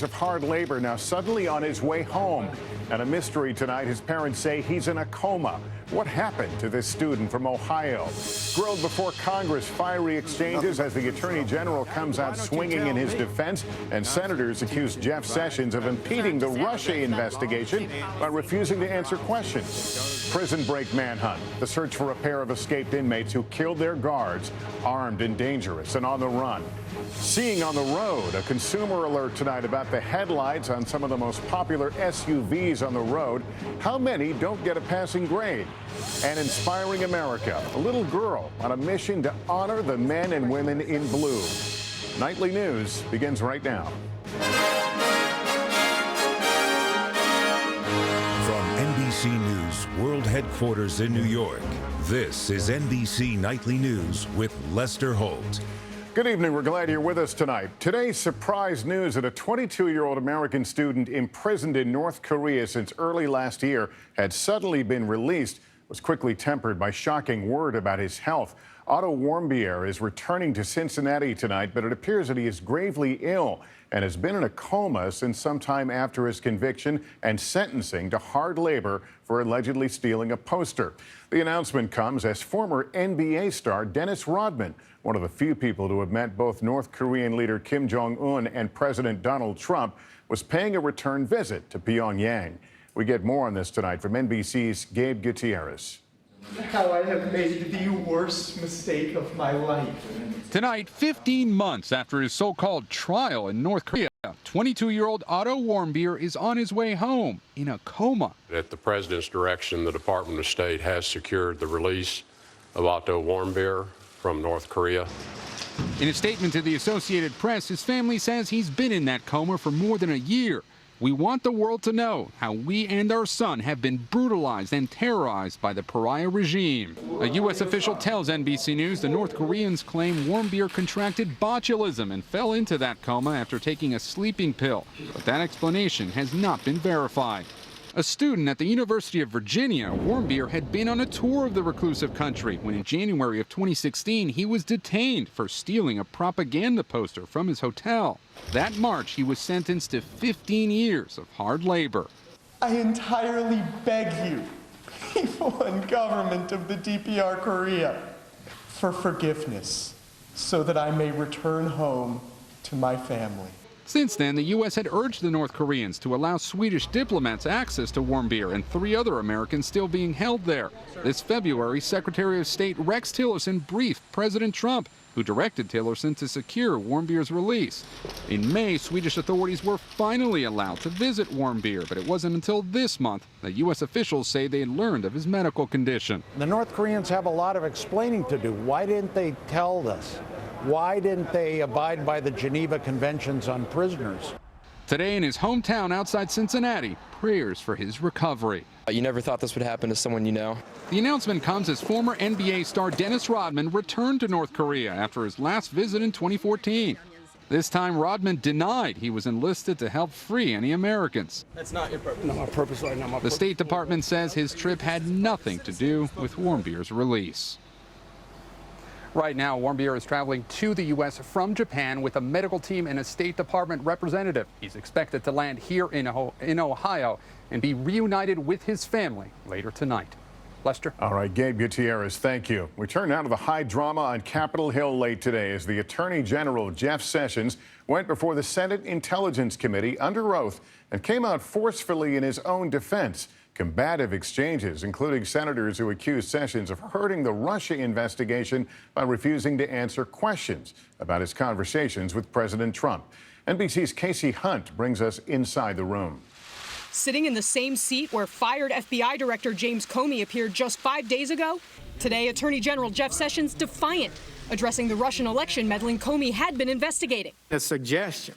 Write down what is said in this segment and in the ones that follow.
of hard labor now suddenly on his way home. And a mystery tonight, his parents say he's in a coma. What happened to this student from Ohio? Grilled before Congress, fiery exchanges as the Attorney General comes out swinging in his defense, and senators accuse Jeff Sessions of impeding the Russia investigation by refusing to answer questions. Prison break manhunt, the search for a pair of escaped inmates who killed their guards, armed and dangerous and on the run. Seeing on the road, a consumer alert tonight about the headlights on some of the most popular SUVs on the road. How many don't get a passing grade? And inspiring America, a little girl on a mission to honor the men and women in blue. Nightly News begins right now. From NBC News World Headquarters in New York, this is NBC Nightly News with Lester Holt. Good evening. We're glad you're with us tonight. Today's surprise news that a 22-year-old American student imprisoned in North Korea since early last year had suddenly been released was quickly tempered by shocking word about his health. Otto Warmbier is returning to Cincinnati tonight, but it appears that he is gravely ill and has been in a coma since sometime after his conviction and sentencing to hard labor for allegedly stealing a poster. The announcement comes as former NBA star Dennis Rodman, one of the few people to have met both North Korean leader Kim Jong-un and President Donald Trump, was paying a return visit to Pyongyang. We get more on this tonight from NBC's Gabe Gutierrez. How I have made the worst mistake of my life. Tonight, 15 months after his so-called trial in North Korea, 22-year-old Otto Warmbier is on his way home in a coma. At the president's direction, the Department of State has secured the release of Otto Warmbier from North Korea. In a statement to the Associated Press, his family says he's been in that coma for more than a year. We want the world to know how we and our son have been brutalized and terrorized by the pariah regime. A U.S. official tells NBC News the North Koreans claim Warmbier contracted botulism and fell into that coma after taking a sleeping pill. But that explanation has not been verified. A student at the University of Virginia, Warmbier had been on a tour of the reclusive country when in January of 2016 he was detained for stealing a propaganda poster from his hotel. That March, he was sentenced to 15 years of hard labor. I entirely beg you, people and government of the DPR Korea, for forgiveness so that I may return home to my family. Since then, the U.S. had urged the North Koreans to allow Swedish diplomats access to Warmbier and 3 other Americans still being held there. This February, Secretary of State Rex Tillerson briefed President Trump, who directed Tillerson to secure Warmbier's release. In May, Swedish authorities were finally allowed to visit Warmbier, but it wasn't until this month that U.S. officials say they learned of his medical condition. The North Koreans have a lot of explaining to do. Why didn't they tell us? Why didn't they abide by the Geneva Conventions on prisoners? Today in his hometown outside Cincinnati, prayers for his recovery. You never thought this would happen to someone you know? The announcement comes as former NBA star Dennis Rodman returned to North Korea after his last visit in 2014. This time, Rodman denied he was enlisted to help free any Americans. That's not your purpose. Not my purpose right now. The State Department says his trip had nothing to do with Warmbier's release. Right now, Warmbier is traveling to the U.S. from Japan with a medical team and a State Department representative. He's expected to land here in Ohio and be reunited with his family later tonight. Lester? All right, Gabe Gutierrez, thank you. We turn now to the high drama on Capitol Hill late today as the Attorney General, Jeff Sessions, went before the Senate Intelligence Committee under oath and came out forcefully in his own defense. Combative exchanges, including senators who accused Sessions of hurting the Russia investigation by refusing to answer questions about his conversations with President Trump. NBC's Casey Hunt brings us inside the room. Sitting in the same seat where fired FBI Director James Comey appeared just 5 days ago, today Attorney General Jeff Sessions defiant, addressing the Russian election meddling Comey had been investigating. The suggestion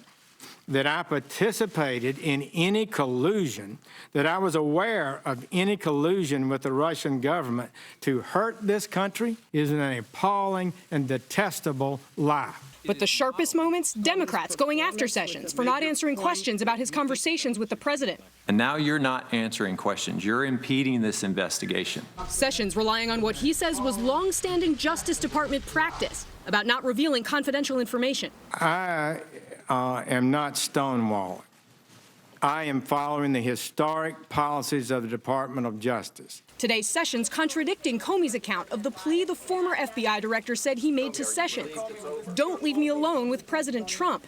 that I participated in any collusion, that I was aware of any collusion with the Russian government to hurt this country is an appalling and detestable lie. But the sharpest moments, Democrats going after Sessions for not answering questions about his conversations with the president. And now you're not answering questions. You're impeding this investigation. Sessions relying on what he says was long-standing Justice Department practice about not revealing confidential information. I am not stonewalling. I am following the historic policies of the Department of Justice. Today, Sessions contradicting Comey's account of the plea the former FBI director said he made to Sessions. Don't leave me alone with President Trump.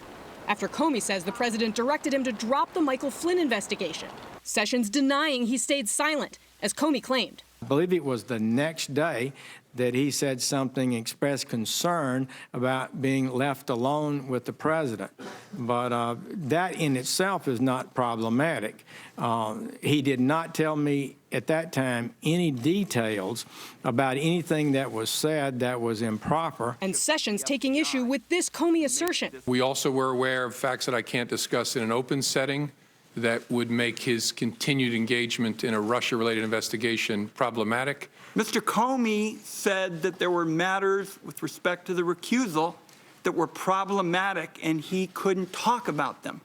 After Comey says the president directed him to drop the Michael Flynn investigation. Sessions denying he stayed silent, as Comey claimed. I believe it was the next day that he said something, expressed concern about being left alone with the president. But that in itself is not problematic. He did not tell me at that time any details about anything that was said that was improper. And Sessions taking issue with this Comey assertion. We also were aware of facts that I can't discuss in an open setting that would make his continued engagement in a Russia-related investigation problematic. Mr. Comey said that there were matters with respect to the recusal that were problematic and he couldn't talk about them.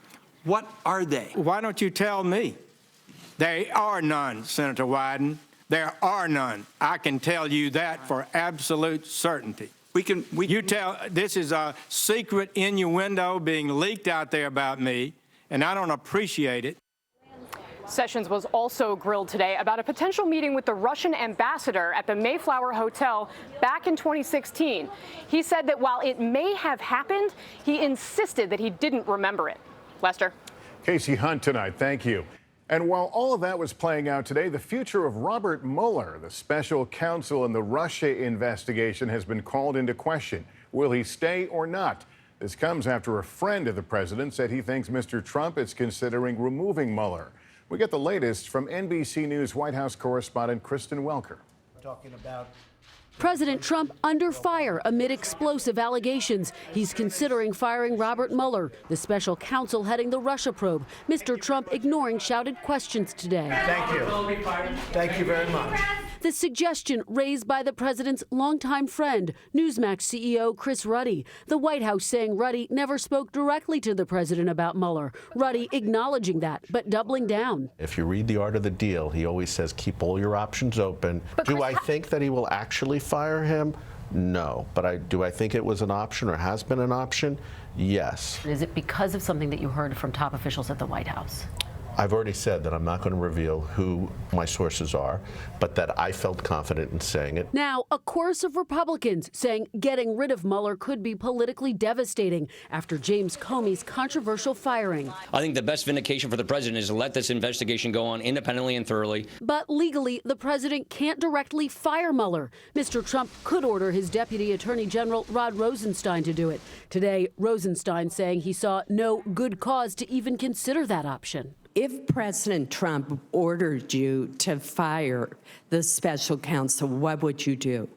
What are they? Why don't you tell me? There are none, Senator Wyden. There are none. I can tell you that for absolute certainty. This is a secret innuendo being leaked out there about me, and I don't appreciate it. Sessions was also grilled today about a potential meeting with the Russian ambassador at the Mayflower Hotel back in 2016. He said that while it may have happened, he insisted that he didn't remember it. Lester. Casey Hunt tonight, thank you. And while all of that was playing out today, the future of Robert Mueller, the special counsel in the Russia investigation, has been called into question. Will he stay or not? This comes after a friend of the president said he thinks Mr. Trump is considering removing Mueller. We get the latest from NBC News White House correspondent Kristen Welker. Talking about President Trump under fire amid explosive allegations. He's considering firing Robert Mueller, the special counsel heading the Russia probe. Mr. Trump ignoring shouted questions today. Thank you. Thank you very much. The suggestion raised by the president's longtime friend, Newsmax CEO Chris Ruddy. The White House saying Ruddy never spoke directly to the president about Mueller. Ruddy acknowledging that, but doubling down. If you read the art of the deal, he always says keep all your options open. Do I think that he will actually fire him? No. But do I think it was an option or has been an option? Yes. Is it because of something that you heard from top officials at the White House? I've already said that I'm not going to reveal who my sources are, but that I felt confident in saying it. Now, a chorus of Republicans saying getting rid of Mueller could be politically devastating after James Comey's controversial firing. I think the best vindication for the president is to let this investigation go on independently and thoroughly. But legally, the president can't directly fire Mueller. Mr. Trump could order his Deputy Attorney General Rod Rosenstein to do it. Today, Rosenstein saying he saw no good cause to even consider that option. If President Trump ordered you to fire the special counsel, what would you do?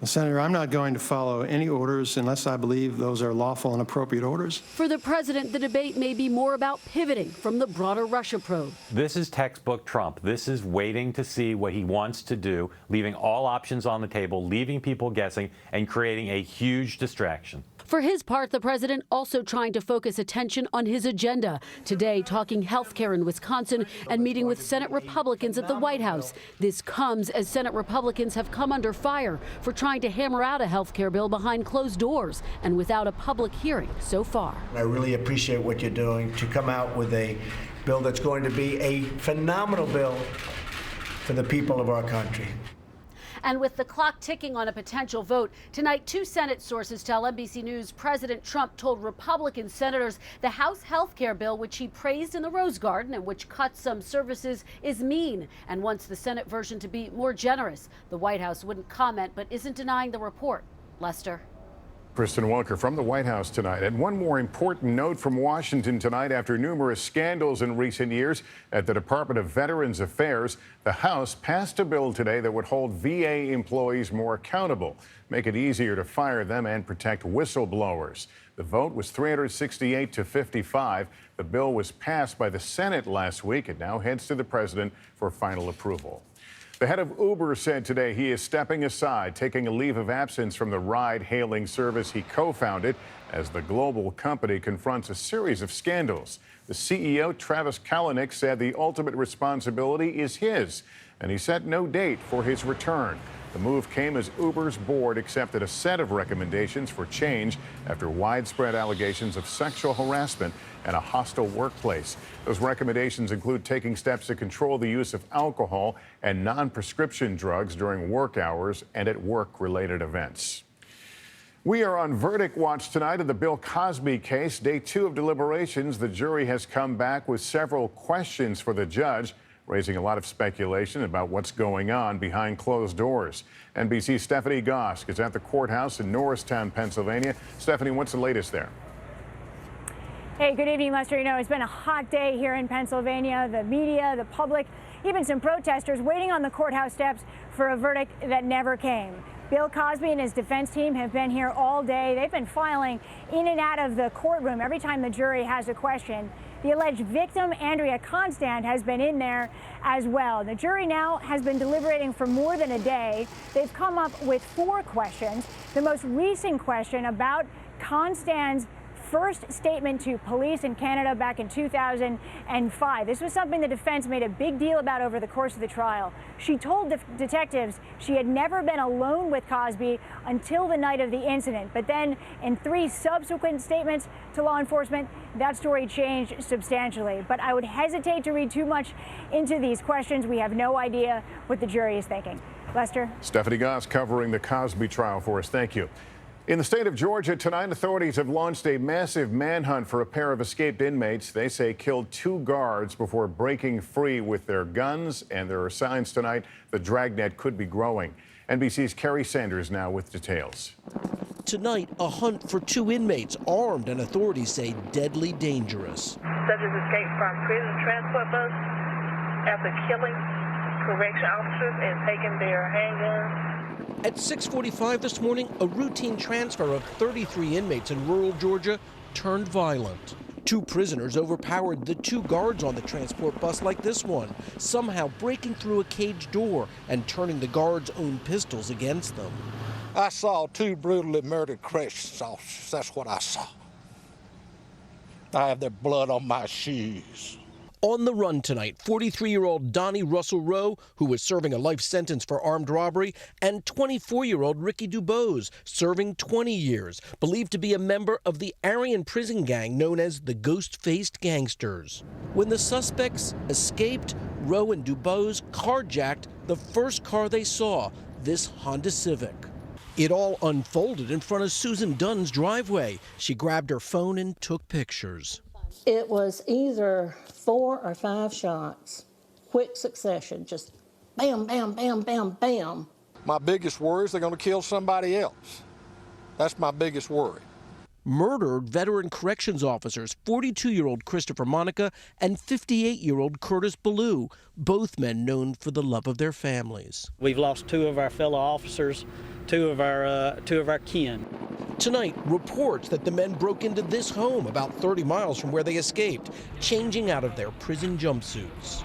Well, Senator, I'm not going to follow any orders unless I believe those are lawful and appropriate orders. For the president, the debate may be more about pivoting from the broader Russia probe. This is textbook Trump. This is waiting to see what he wants to do, leaving all options on the table, leaving people guessing, and creating a huge distraction. For his part, the president also trying to focus attention on his agenda. Today, talking health care in Wisconsin and meeting with Senate Republicans at the White House. This comes as Senate Republicans have come under fire for trying to hammer out a health care bill behind closed doors and without a public hearing so far. I really appreciate what you're doing to come out with a bill that's going to be a phenomenal bill for the people of our country. And with the clock ticking on a potential vote, tonight 2 Senate sources tell NBC News President Trump told Republican senators the House health care bill, which he praised in the Rose Garden and which cuts some services, is mean and wants the Senate version to be more generous. The White House wouldn't comment but isn't denying the report. Lester. Kristen Welker from the White House tonight. And one more important note from Washington tonight. After numerous scandals in recent years at the Department of Veterans Affairs, the House passed a bill today that would hold VA employees more accountable, make it easier to fire them and protect whistleblowers. The vote was 368 to 55. The bill was passed by the Senate last week. It now heads to the president for final approval. The head of Uber said today he is stepping aside, taking a leave of absence from the ride-hailing service he co-founded as the global company confronts a series of scandals. The CEO, Travis Kalanick, said the ultimate responsibility is his. and he set no date for his return. The move came as Uber's board accepted a set of recommendations for change after widespread allegations of sexual harassment and a hostile workplace. Those recommendations include taking steps to control the use of alcohol and non-prescription drugs during work hours and at work-related events. We are on verdict watch tonight in the Bill Cosby case. Day 2 of deliberations. The jury has come back with several questions for the judge, raising a lot of speculation about what's going on behind closed doors. NBC's Stephanie Gosk is at the courthouse in Norristown, Pennsylvania. Stephanie, what's the latest there? Hey, good evening, Lester. You know, it's been a hot day here in Pennsylvania. The media, the public, even some protesters waiting on the courthouse steps for a verdict that never came. Bill Cosby and his defense team have been here all day. They've been filing in and out of the courtroom every time the jury has a question. The alleged victim, Andrea Constand, has been in there as well. The jury now has been deliberating for more than a day. They've come up with 4 questions. The most recent question about Constand's first statement to police in Canada back in 2005. This was something the defense made a big deal about over the course of the trial. She told detectives she had never been alone with Cosby until the night of the incident. But then in 3 subsequent statements to law enforcement, that story changed substantially. But I would hesitate to read too much into these questions. We have no idea what the jury is thinking. Lester? Stephanie Goss covering the Cosby trial for us. Thank you. In the state of Georgia tonight, authorities have launched a massive manhunt for a pair of escaped inmates they say killed 2 guards before breaking free with their guns, and there are signs tonight the dragnet could be growing. NBC's Kerry Sanders now with details. Tonight, a hunt for 2 inmates armed and authorities say deadly dangerous. Subjects escaped from prison transport bus after killing correction officers and taking their handguns. At 6:45 this morning, a routine transfer of 33 inmates in rural Georgia turned violent. 2 prisoners overpowered the 2 guards on the transport bus like this one, somehow breaking through a cage door and turning the guards' own pistols against them. I saw 2 brutally murdered corrections officers. That's what I saw. I have their blood on my shoes. On the run tonight, 43-year-old Donnie Russell Rowe, who was serving a life sentence for armed robbery, and 24-year-old Ricky Dubose, serving 20 years, believed to be a member of the Aryan prison gang known as the Ghost-Faced Gangsters. When the suspects escaped, Rowe and Dubose carjacked the first car they saw, this Honda Civic. It all unfolded in front of Susan Dunn's driveway. She grabbed her phone and took pictures. It was either 4 or 5 shots, quick succession, just bam, bam, bam, bam, bam. My biggest worry is they're going to kill somebody else. That's my biggest worry. Murdered veteran corrections officers, 42-year-old Christopher Monica and 58-year-old Curtis Ballou, both men known for the love of their families. We've lost 2 of our fellow officers, 2 of our kin. Tonight, reports that the men broke into this home about 30 miles from where they escaped, changing out of their prison jumpsuits.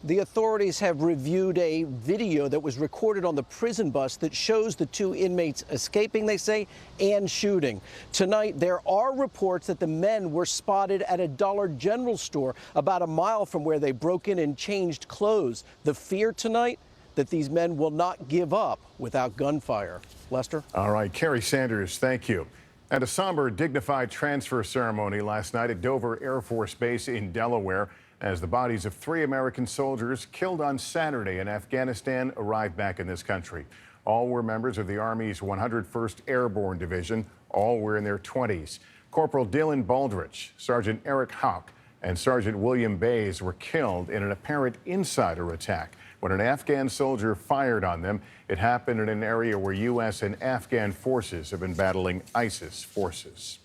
The authorities have reviewed a video that was recorded on the prison bus that shows the 2 inmates escaping, they say, and shooting. Tonight, there are reports that the men were spotted at a Dollar General store about a mile from where they broke in and changed clothes. The fear tonight that these men will not give up without gunfire. Lester? All right, Kerry Sanders, thank you. At a somber, dignified transfer ceremony last night at Dover Air Force Base in Delaware, as the bodies of 3 American soldiers killed on Saturday in Afghanistan arrived back in this country. All were members of the Army's 101st Airborne Division. All were in their 20s. Corporal Dylan Baldrich, Sergeant Eric Houck, and Sergeant William Bays were killed in an apparent insider attack when an Afghan soldier fired on them. It happened in an area where U.S. and Afghan forces have been battling ISIS forces.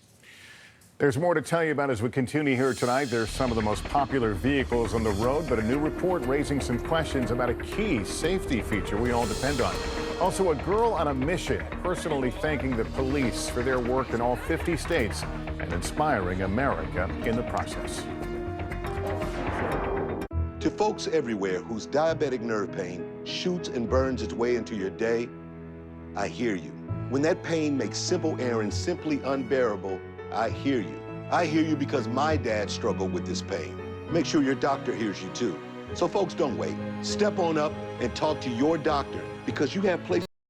There's more to tell you about as we continue here tonight. There's some of the most popular vehicles on the road, but a new report raising some questions about a key safety feature we all depend on. Also, a girl on a mission, personally thanking the police for their work in all 50 states and inspiring America in the process. To folks everywhere whose diabetic nerve pain shoots and burns its way into your day, I hear you. When that pain makes simple errands simply unbearable, I hear you. I hear you because my dad struggled with this pain. Make sure your doctor hears you too. So folks, don't wait. Step on up and talk to your doctor because you have places